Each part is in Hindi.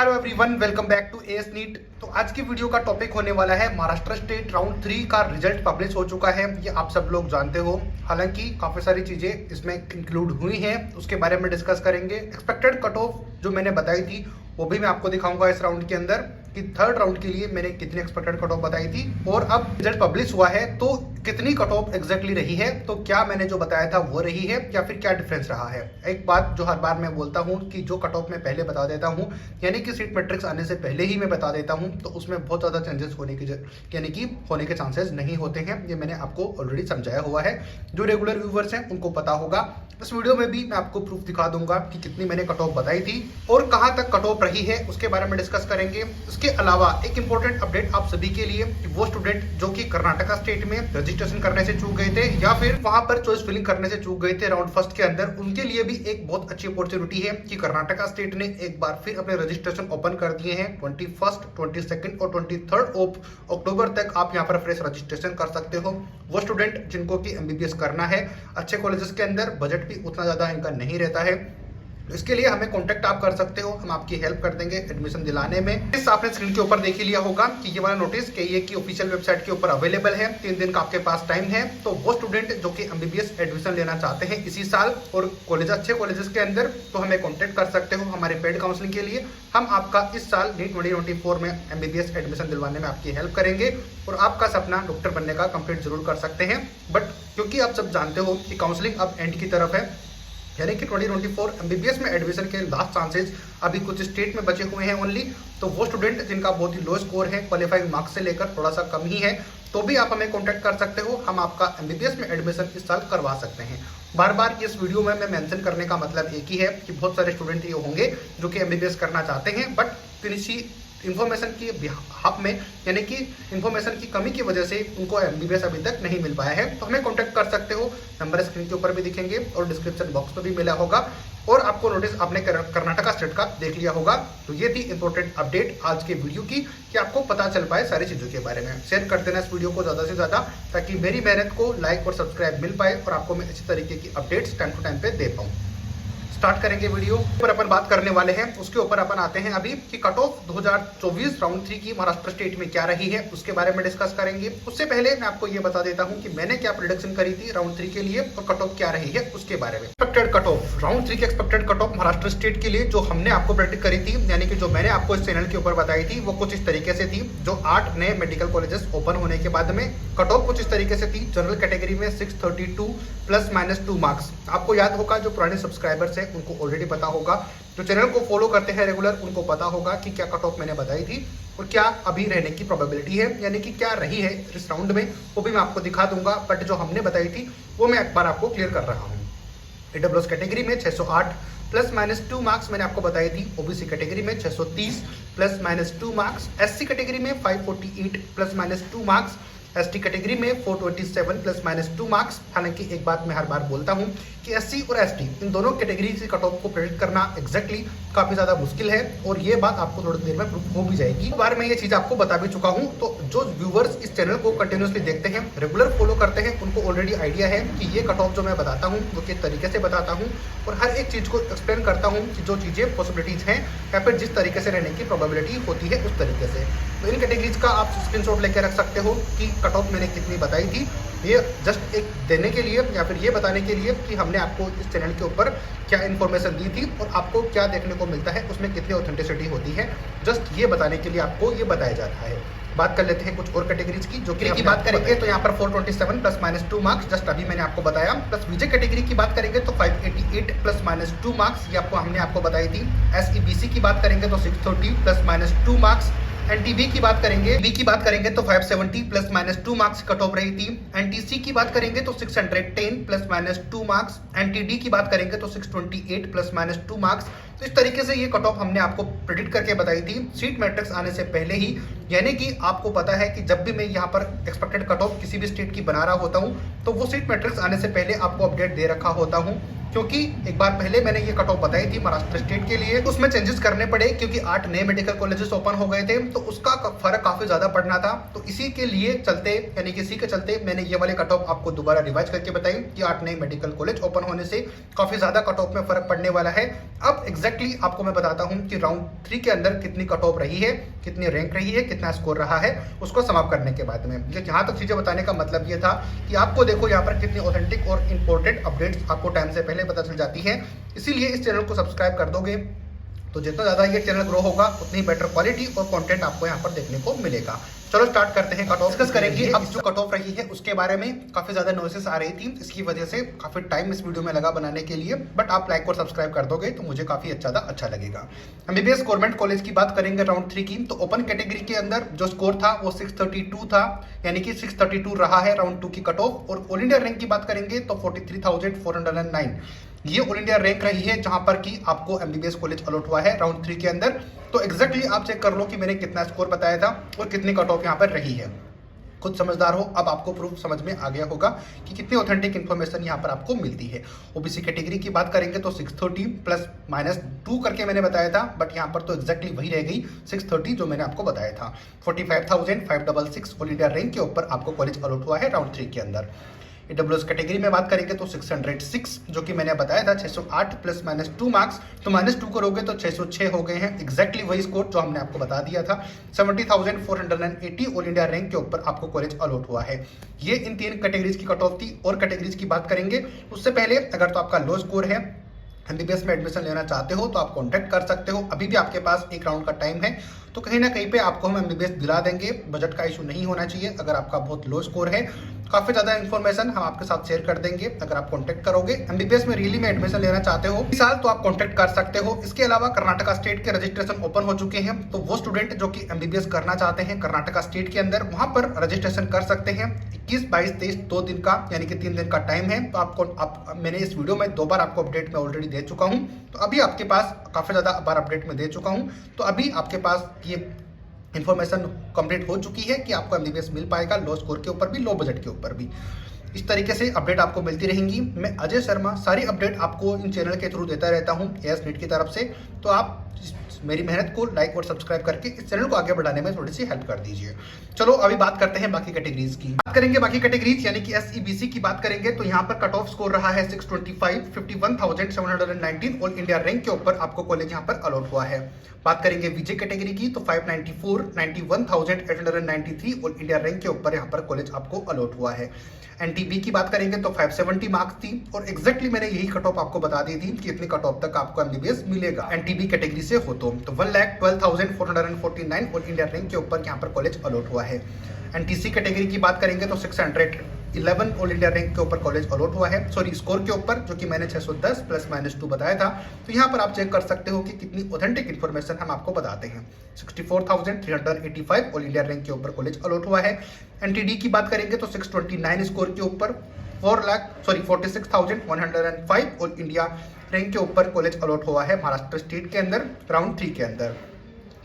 Hello everyone, welcome back to AS NEET. तो आज की वीडियो का टॉपिक होने वाला है महाराष्ट्र स्टेट राउंड 3 का रिजल्ट पब्लिश हो चुका है। ये आप सब लोग जानते हो। हालांकि काफ़ी सारी चीज़ें इसमें इंक्लूड हुई हैं, उसके बारे में डिस्कस करेंगे। एक्सपेक्टेड कट ऑफ जो मैंने बताई थी वो भी मैं आपको दिखाऊंगा इस राउंड के अंदर कि थर्ड राउंड के लिए मैंने कितनी एक्सपेक्टेड कट ऑफ बताई थी और अब रिजल्ट पब्लिश हुआ है तो कितनी कट ऑफ एग्जैक्टली रही है। तो क्या मैंने जो बताया था वो रही है या फिर क्या डिफरेंस रहा है। एक बात जो हर बार मैं बोलता हूँ कि जो कट ऑफ मैं पहले बता देता हूँ, यानी कि सीट मैट्रिक्स आने से पहले ही मैं बता देता हूँ, तो उसमें बहुत ज़्यादा चेंजेस होने के चांसेस नहीं होते हैं। ये मैंने आपको ऑलरेडी समझाया हुआ है। जो रेगुलर व्यूवर्स हैं उनको पता होगा। इस वीडियो में भी मैं आपको प्रूफ दिखा दूंगा कि कितनी मैंने कट ऑफ बताई थी और कहाँ तक कट ऑफ रही है, उसके बारे में डिस्कस करेंगे। इसके अलावा एक इंपॉर्टेंट अपडेट आप सभी के लिए कि वो स्टूडेंट जो कि कर्नाटका स्टेट में रजिस्ट्रेशन करने से चूक गए थे या फिर वहां पर चॉइस फिलिंग करने से चूक गए थे राउंड फर्स्ट के अंदर, उनके लिए भी एक बहुत अच्छी अपॉर्चुनिटी है कि कर्नाटका स्टेट ने एक बार फिर अपने रजिस्ट्रेशन ओपन कर दिए हैं। 21, 22 और 23 अक्टूबर तक आप यहाँ पर फ्रेश रजिस्ट्रेशन कर सकते हो। वो स्टूडेंट जिनको कि एमबीबीएस करना है अच्छे कॉलेजेस के अंदर, बजट भी उतना ज्यादा इनका नहीं रहता है, इसके लिए हमें कांटेक्ट आप कर सकते हो। हम आपकी हेल्प कर देंगे एडमिशन दिलाने में। इस आपने स्क्रीन के ऊपर देख ही लिया होगा कि ये वाला नोटिस के की ऑफिशियल वेबसाइट के ऊपर अवेलेबल है। 3 दिन का आपके पास टाइम है। तो वो स्टूडेंट जो कि एमबीबीएस एडमिशन लेना चाहते हैं इसी साल और अच्छे कॉलेजेस के अंदर, तो हमें कॉन्टेक्ट कर सकते हो हमारे पेड काउंसलिंग के लिए। हम आपका इस साल नीट 2024 में एमबीबीएस एडमिशन दिलवाने में आपकी हेल्प करेंगे और आपका सपना डॉक्टर बनने का कंप्लीट जरूर कर सकते हैं। बट क्योंकि आप सब जानते हो कि काउंसलिंग अब एंड की तरफ है, यानी कि 2024 एमबीबीएस में एडमिशन के लास्ट चांसेस अभी कुछ स्टेट में बचे हुए हैं ओनली। तो वो स्टूडेंट जिनका बहुत ही लो स्कोर है क्वालिफाइंग मार्क्स से लेकर थोड़ा सा कम ही है, तो भी आप हमें कांटेक्ट कर सकते हो। हम आपका एमबीबीएस में एडमिशन इस साल करवा सकते हैं। बार बार इस वीडियो में मैं मेंशन करने का मतलब एक ही है कि बहुत सारे स्टूडेंट ये होंगे जो कि एमबीबीएस करना चाहते हैं बट किसी इंफॉर्मेशन की बिहाफ में, यानी कि इंफॉर्मेशन की कमी की वजह से उनको एमबीबीएस अभी तक नहीं मिल पाया है। तो हमें कांटेक्ट कर सकते हो। नंबर स्क्रीन के ऊपर भी दिखेंगे और डिस्क्रिप्शन बॉक्स में भी मिला होगा और आपको नोटिस आपने कर्नाटका स्टेट का देख लिया होगा। तो ये थी इंपॉर्टेंट अपडेट आज के वीडियो की कि आपको पता चल पाए सारी चीजों के बारे में। शेयर कर देना इस वीडियो को ज्यादा से ज्यादा ताकि मेरी मेहनत को लाइक और सब्सक्राइब मिल पाए और आपको मैं इसी तरीके की अपडेट्स टाइम टू टाइम पे दे पाऊँ। स्टार्ट करेंगे वीडियो पर अपन बात करने वाले हैं। उसके ऊपर अपन आते हैं अभी कि कट ऑफ 2024 राउंड 3 की महाराष्ट्र स्टेट में क्या रही है, उसके बारे में डिस्कस करेंगे। उससे पहले मैं आपको ये बता देता हूं कि मैंने क्या प्रिडिक्शन करी थी राउंड 3 के लिए और कट ऑफ क्या रही है उसके बारे में। एक्सपेक्टेड कट ऑफ राउंड 3 की expected cut off Maharashtra state के लिए जो हमने आपको प्रेडिक्ट करी थी, यानी कि जो मैंने आपको इस चैनल के ऊपर बताई थी, वो कुछ इस तरीके से थी। जो 8 नए मेडिकल कॉलेजेस ओपन होने के बाद में कट ऑफ कुछ इस तरीके से थी। जनरल कैटेगरी में 632 ±2 मार्क्स। आपको याद होगा, जो पुराने सब्सक्राइबर्स हैं उनको ऑलरेडी पता होगा, जो चैनल को फॉलो करते हैं रेगुलर उनको पता होगा कि क्या कट ऑफ मैंने बताई थी और क्या अभी रहने की प्रोबेबिलिटी है, यानी कि क्या रही है इस राउंड में, वो भी मैं आपको दिखा दूंगा। बट जो हमने बताई थी वो मैं एक बार आपको क्लियर कर रहा हूँ। ईडब्ल्यूएस कैटेगरी में 608 ±2 मार्क्स मैंने आपको बताई थी। ओबीसी कैटेगरी में 630 ±2 मार्क्स। एससी कैटेगरी में 548 ±2 मार्क्स। एसटी कैटेगरी में 427 ±2 मार्क्स। हालांकि एक बात मैं हर बार बोलता हूं कि एससी और एसटी इन दोनों कैटेगरी से कट ऑफ को प्रेडिक्ट करना एग्जैक्टली काफी ज्यादा मुश्किल है और ये बात आपको थोड़ी देर में प्रूफ हो भी जाएगी। एक बार मैं ये चीज आपको बता भी चुका हूं, तो जो व्यूवर्स इस चैनल को कंटिन्यूसली देखते हैं, रेगुलर फॉलो करते हैं, उनको ऑलरेडी आइडिया है कि ये कट ऑफ जो मैं बताता हूँ वो किस तरीके से बताता हूँ और हर एक चीज को एक्सप्लेन करता हूँ कि जो चीजें पॉसिबिलिटीज हैं या फिर जिस तरीके से रहने की प्रोबेबिलिटी होती है उस तरीके से। तो इन कैटेगरीज का आप स्क्रीनशॉट लेके रख सकते हो कि कट ऑफ मैंने कितनी बताई थी। ये जस्ट एक देने के लिए या फिर ये बताने के लिए कि हमने आपको इस चैनल के ऊपर क्या इन्फॉर्मेशन दी थी और आपको क्या देखने को मिलता है, उसमें कितनी ऑथेंटिसिटी होती है, जस्ट ये बताने के लिए आपको ये बताया जाता है। बात कर लेते हैं कुछ और कैटेगरीज की। जो की बात करेंगे तो यहाँ पर 427 ±2 मार्क्स जस्ट अभी मैंने आपको बताया। प्लस विजय कैटेगरी की बात करेंगे तो 588 ±2 मार्क्स, ये हमने आपको बताई थी। एसईबीसी की बात करेंगे तो 630 ±2 मार्क्स। एनटीबी की बात करेंगे तो 570 ±2 मार्क्स कट ऑफ रही थी। एनटीसी की बात करेंगे तो 610 ±2 मार्क्स। एनटीडी की बात करेंगे तो 628 ±2 मार्क्स। तो इस तरीके से ये कट ऑफ हमने आपको प्रेडिक्ट करके बताई थी सीट मैट्रिक्स आने से पहले ही। यानी कि आपको पता है कि जब भी मैं यहाँ पर एक्सपेक्टेड कट ऑफ किसी भी स्टेट की बना रहा होता हूँ तो वो सीट मैट्रिक्स आने से पहले आपको अपडेट दे रखा होता हूँ, क्योंकि एक बार पहले मैंने ये कट ऑफ बताई थी महाराष्ट्र स्टेट के लिए। उसमें चेंजेस करने पड़े क्योंकि 8 नए मेडिकल कॉलेजेस ओपन हो गए थे, तो उसका फर्क काफी ज्यादा पड़ना था। तो इसी के लिए चलते, यानी कि इसी के चलते मैंने ये वाले कट ऑफ आपको दोबारा रिवाइज करके बताई कि 8 नए मेडिकल कॉलेज ओपन होने से काफी ज्यादा कट ऑफ में फर्क पड़ने वाला है। अब एग्जैक्ट एग्जैक्टली आपको मैं बताता हूं कि राउंड 3 के अंदर कितनी कट ऑफ रही है, कितनी रैंक रही है, कितना स्कोर रहा है, उसको समाप्त करने के बाद में। यहाँ तक चीज़ें बताने का मतलब ये था कि आपको देखो यहाँ पर कितनी ऑथेंटिक और इंपॉर्टेंट अपडेट्स आपको टाइम से पहले पता चल जाती है। इसीलिए इस चैनल को सब्सक्राइब कर दोगे तो जितना ज़्यादा ये चैनल ग्रो होगा उतनी बेटर क्वालिटी और कंटेंट आपको यहाँ पर देखने को मिलेगा। चलो स्टार्ट करते हैं। कट ऑफ डिस्कस करेंगे। अब जो कट ऑफ रही है उसके बारे में काफ़ी ज़्यादा नॉइसेस आ रही थी, इसकी वजह से काफ़ी टाइम इस वीडियो में लगा बनाने के लिए, बट आप लाइक और सब्सक्राइब कर दोगे तो मुझे काफ़ी ज़्यादा अच्छा लगेगा। एमबीबीएस गवर्नमेंट कॉलेज की बात करेंगे राउंड 3 की, तो ओपन कैटेगरी के अंदर जो स्कोर था वो 632 था, यानी कि 632 रहा है राउंड 2 की कट ऑफ। और ऑल इंडिया रैंक की बात करेंगे तो 43,409 ये ऑल इंडिया रैंक रही है जहां पर कि आपको एमबीबीएस कॉलेज अलॉट हुआ है राउंड 3 के अंदर। तो एग्जैक्टली आप चेक कर लो कि मैंने कितना स्कोर बताया था और कितनी कट ऑफ यहाँ पर रही है। खुद समझदार हो, अब आपको प्रूफ समझ में आ गया होगा कि कितनी ऑथेंटिक इन्फॉर्मेशन यहाँ पर आपको मिलती है। ओबीसी कैटेगरी की बात करेंगे तो 630 प्लस -2 करके मैंने बताया था, बट यहाँ पर तो एग्जैक्टली वही रह गई 630 जो मैंने आपको बताया था। 45,566 ऑल इंडिया रैंक के ऊपर आपको कॉलेज अलॉट हुआ है राउंड 3 के अंदर। ईडब्ल्यूएस कैटेगरी में बात करेंगे तो 606 जो कि मैंने बताया था 608 प्लस -2 मार्क्स, तो -2 करोगे तो 606 हो गए हैं। एग्जैक्टली वही स्कोर जो हमने आपको बता दिया था। 70,480 ऑल इंडिया रैंक के ऊपर आपको कॉलेज अलॉट हुआ है। ये इन 3 कैटेगरीज की कट ऑफ थी। और कैटेगरीज की बात करेंगे उससे पहले अगर तो आपका लो स्कोर है, एमबीबीएस में एडमिशन लेना चाहते हो तो आप कांटेक्ट कर सकते हो। अभी भी आपके पास एक राउंड का टाइम है, तो कहीं ना कहीं पे आपको हम एमबीबीएस दिला देंगे। बजट का इशू नहीं होना चाहिए। अगर आपका बहुत लो स्कोर है, काफ़ी ज़्यादा इन्फॉर्मेशन हम आपके साथ शेयर कर देंगे अगर आप कांटेक्ट करोगे। एमबीबीएस में रियली में एडमिशन लेना चाहते हो इस साल तो आप कांटेक्ट कर सकते हो। इसके अलावा कर्नाटका स्टेट के रजिस्ट्रेशन ओपन हो चुके हैं, तो वो स्टूडेंट जो कि एमबीबीएस करना चाहते हैं कर्नाटका स्टेट के अंदर, वहां पर रजिस्ट्रेशन कर सकते हैं। 21, 22, 23 2 दिन का यानी कि 3 दिन का टाइम है। तो मैंने इस वीडियो में 2 बार आपको अपडेट में ऑलरेडी दे चुका हूँ, तो अभी आपके पास काफ़ी ज़्यादा बार अपडेट में दे चुका हूँ, तो अभी आपके पास ये इन्फॉर्मेशन कंप्लीट हो चुकी है कि आपको एमबीबीएस मिल पाएगा, लो स्कोर के ऊपर भी, लो बजट के ऊपर भी। इस तरीके से अपडेट आपको मिलती रहेंगी। मैं अजय शर्मा सारी अपडेट आपको इन चैनल के थ्रू देता रहता हूँ एएस नीट की तरफ से, तो आप मेरी मेहनत को लाइक और सब्सक्राइब करके इस चैनल को आगे बढ़ाने में थोड़ी सी हेल्प कर दीजिए। चलो अभी बात करते हैं बाकी कैटेगरीज की। बात करेंगे बाकी कैटेगरीज यानी कि एसईबीसी की बात करेंगे तो यहाँ पर कट ऑफ स्कोर रहा है 625, 51,719 ऑल इंडिया रैंक के ऊपर आपको कॉलेज यहाँ पर अलॉट हुआ है। बात करेंगे विजय कैटेगरी की तो 594, 91,893 ऑल इंडिया रैंक के ऊपर यहाँ पर कॉलेज आपको अलॉट हुआ है। एनटीबी की बात करेंगे तो 570 मार्क्स थी और एग्जैक्टली मैंने यही कट ऑफ आपको बता दी थी कि इतनी कट ऑफ तक आपको एमबीबीएस मिलेगा एनटीबी कैटेगरी से हो तो 1,12,449 ऑल इंडिया रैंक के ऊपर यहाँ पर कॉलेज अलॉट हुआ है। एनटीसी कैटेगरी की बात करेंगे तो 611 ऑल इंडिया रैंक के ऊपर कॉलेज अलॉट हुआ है, सॉरी स्कोर के ऊपर, जो कि मैंने 610 प्लस -2 बताया था। तो यहाँ पर आप चेक कर सकते हो कि कितनी ऑथेंटिक इन्फॉर्मेशन हम आपको बताते हैं। 64,385 ऑल इंडिया रैंक के ऊपर कॉलेज अलॉट हुआ है। एनटीडी की बात करेंगे तो 629 स्कोर के ऊपर 46,105 ऑल इंडिया रैंक के ऊपर कॉलेज अलॉट हुआ है महाराष्ट्र स्टेट के अंदर राउंड 3 के अंदर।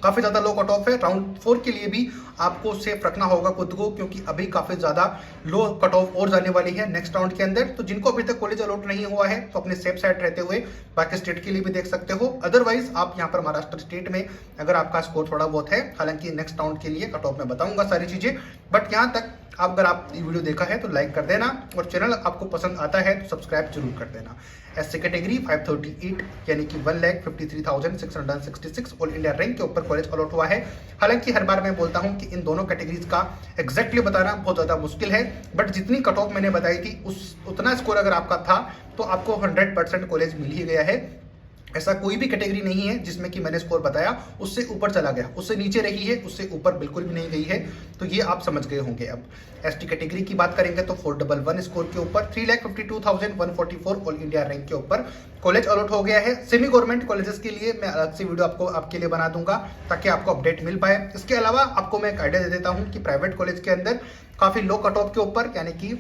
काफ़ी ज़्यादा लो कट ऑफ है। राउंड 4 के लिए भी आपको सेफ रखना होगा खुद को, क्योंकि अभी काफ़ी ज़्यादा लो कट ऑफ और जाने वाली है नेक्स्ट राउंड के अंदर। तो जिनको अभी तक कॉलेज अलॉट नहीं हुआ है तो अपने सेफ साइड रहते हुए बाकी स्टेट के लिए भी देख सकते हो। अदरवाइज आप यहाँ पर महाराष्ट्र स्टेट में अगर आपका स्कोर थोड़ा बहुत है, हालांकि नेक्स्ट राउंड के लिए कट ऑफ में बताऊंगा सारी चीज़ें, बट यहाँ तक अगर आप ये वीडियो देखा है तो लाइक कर देना और चैनल आपको पसंद आता है तो सब्सक्राइब जरूर कर देना। एससी कैटेगरी 538 यानी कि 1,53,666 ऑल इंडिया रैंक के ऊपर कॉलेज अलॉट हुआ है। हालांकि हर बार मैं बोलता हूं कि इन दोनों कैटेगरीज का एग्जैक्टली बताना बहुत ज़्यादा मुश्किल है, बट जितनी कट ऑफ मैंने बताई थी उतना स्कोर अगर आपका था तो आपको 100% कॉलेज मिल ही गया है। ऐसा कोई भी कैटेगरी नहीं है जिसमें कि मैंने स्कोर बताया उससे ऊपर चला गया, उससे नीचे रही है, उससे ऊपर बिल्कुल भी नहीं गई है। तो ये आप समझ गए होंगे। अब एसटी कैटेगरी की बात करेंगे तो 411 स्कोर के ऊपर 3,52,144 ऑल इंडिया रैंक के ऊपर कॉलेज अलॉट हो गया है। सेमी गवर्नमेंट कॉलेजेस के लिए मैं अलग से वीडियो आपके लिए बना दूंगा ताकि आपको अपडेट मिल पाए। इसके अलावा आपको मैं एक आइडिया दे देता हूँ कि प्राइवेट कॉलेज के अंदर काफ़ी लो कट ऑफ के ऊपर यानी कि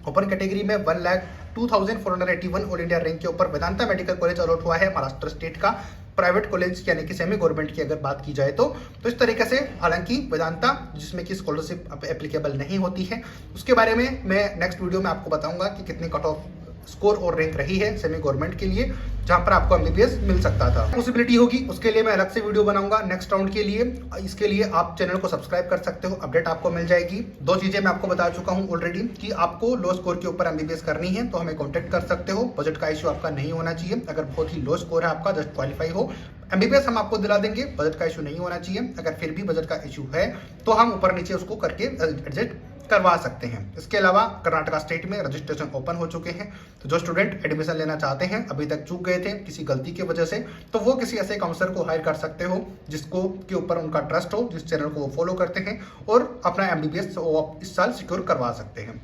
ओपन कैटेगरी में 1,02,481 ऑल इंडिया रैंक के ऊपर वेदांता मेडिकल कॉलेज अलॉट हुआ है महाराष्ट्र स्टेट का। प्राइवेट कॉलेज यानी कि सेमी गवर्नमेंट की अगर बात की जाए तो इस तरीके से, हालांकि वेदांता जिसमें कि स्कॉलरशिप एप्लीकेबल नहीं होती है, उसके बारे में मैं नेक्स्ट वीडियो में आपको बताऊंगा कि कितनी कट ऑफ स्कोर और रैंक रही है सेमी गवर्नमेंट के लिए, जहां पर आपको एमबीबीएस मिल सकता था। पॉसिबिलिटी होगी उसके लिए मैं अलग से वीडियो बनाऊंगा नेक्स्ट राउंड के लिए। इसके लिए आप चैनल को सब्सक्राइब कर सकते हो, अपडेट आपको मिल जाएगी। 2 चीजें मैं आपको बता चुका हूं ऑलरेडी कि आपको लो स्कोर के ऊपर एमबीबीएस करनी है तो हमें कॉन्टेक्ट कर सकते हो। बजट का इश्यू आपका नहीं होना चाहिए। अगर बहुत ही लो स्कोर है आपका, जस्ट क्वालिफाई हो, एमबीबीएस हम आपको दिला देंगे। बजट का इशू नहीं होना चाहिए। अगर फिर भी बजट का इशू है तो हम ऊपर नीचे उसको करके एडजस्ट करवा सकते हैं। इसके अलावा कर्नाटका स्टेट में रजिस्ट्रेशन ओपन हो चुके हैं, तो जो स्टूडेंट एडमिशन लेना चाहते हैं, अभी तक चूक गए थे किसी गलती की वजह से, तो वो किसी ऐसे काउंसलर को हायर कर सकते हो जिसको के ऊपर उनका ट्रस्ट हो, जिस चैनल को वो फॉलो करते हैं, और अपना एमबीबीएस इस साल सिक्योर करवा सकते हैं।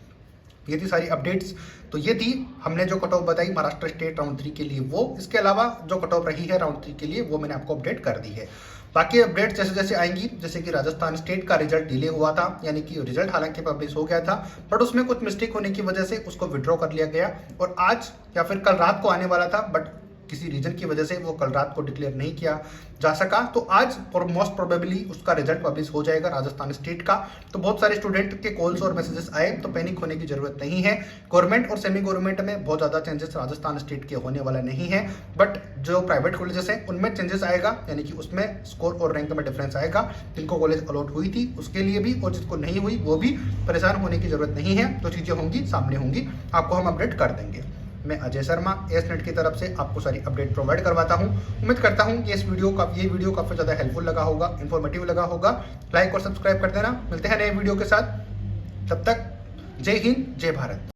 ये थी सारी अपडेट्स। तो ये थी हमने जो कट ऑफ बताई महाराष्ट्र स्टेट राउंड 3 के लिए वो। इसके अलावा जो कट ऑफ रही है राउंड 3 के लिए वो मैंने आपको अपडेट कर दी है। बाकी अपडेट जैसे जैसे आएंगी, जैसे कि राजस्थान स्टेट का रिजल्ट डिले हुआ था, यानी कि रिजल्ट हालांकि पब्लिश हो गया था बट उसमें कुछ मिस्टेक होने की वजह से उसको विड्रॉ कर लिया गया और आज या फिर कल रात को आने वाला था, बट किसी रीजन की वजह से वो कल रात को डिक्लेयर नहीं किया जा सका। तो आज मोस्ट प्रोबेबली उसका रिजल्ट पब्लिश हो जाएगा राजस्थान स्टेट का। तो बहुत सारे स्टूडेंट के कॉल्स और मैसेजेस आए, तो पैनिक होने की जरूरत नहीं है। गवर्नमेंट और सेमी गवर्नमेंट में बहुत ज़्यादा चेंजेस राजस्थान स्टेट के होने वाला नहीं है, बट जो प्राइवेट कॉलेजेस हैं उनमें चेंजेस आएगा, यानी कि उसमें स्कोर और रैंक में डिफरेंस आएगा। जिनको कॉलेज अलॉट हुई थी उसके लिए भी और जिसको नहीं हुई वो भी परेशान होने की जरूरत नहीं है। तो चीज़ें होंगी, सामने होंगी, आपको हम अपडेट कर देंगे। मैं अजय शर्मा एसनेट की तरफ से आपको सारी अपडेट प्रोवाइड करवाता हूं। उम्मीद करता हूं कि ये वीडियो काफ़ी ज़्यादा हेल्पफुल लगा होगा, इन्फॉर्मेटिव लगा होगा। लाइक और सब्सक्राइब कर देना। मिलते हैं नए वीडियो के साथ, तब तक जय हिंद जय भारत।